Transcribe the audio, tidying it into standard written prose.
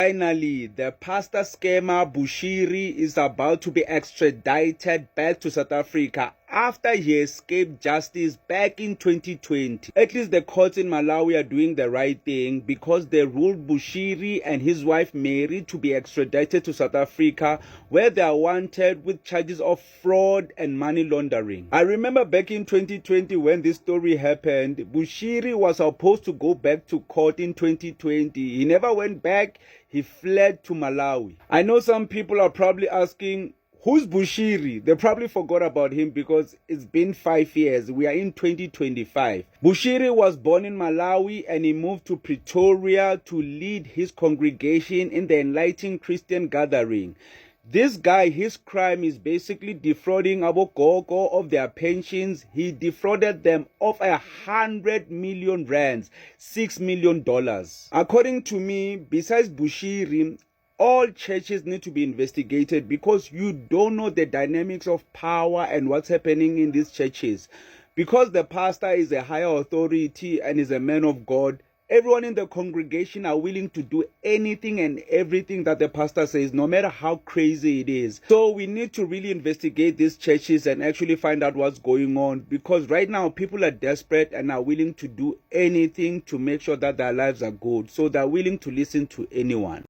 Finally, the pastor scammer Bushiri is about to be extradited back to South Africa after he escaped justice back in 2020. At least the courts in Malawi are doing the right thing because they ruled Bushiri and his wife Mary to be extradited to South Africa, where they are wanted with charges of fraud and money laundering. I remember back in 2020 when this story happened, Bushiri was supposed to go back to court in 2020. He never went back. He fled to Malawi. I know some people are probably asking, who's Bushiri? They probably forgot about him because it's been 5 years. We are in 2025. Bushiri was born in Malawi and he moved to Pretoria to lead his congregation in the Enlightened Christian Gathering. This guy, his crime is basically defrauding Abogogo of their pensions. He defrauded them of 100 million rands, $6 million. According to me, besides Bushiri, all churches need to be investigated because you don't know the dynamics of power and what's happening in these churches. Because the pastor is a higher authority and is a man of God, everyone in the congregation are willing to do anything and everything that the pastor says, no matter how crazy it is. So we need to really investigate these churches and actually find out what's going on, because right now people are desperate and are willing to do anything to make sure that their lives are good. So they're willing to listen to anyone.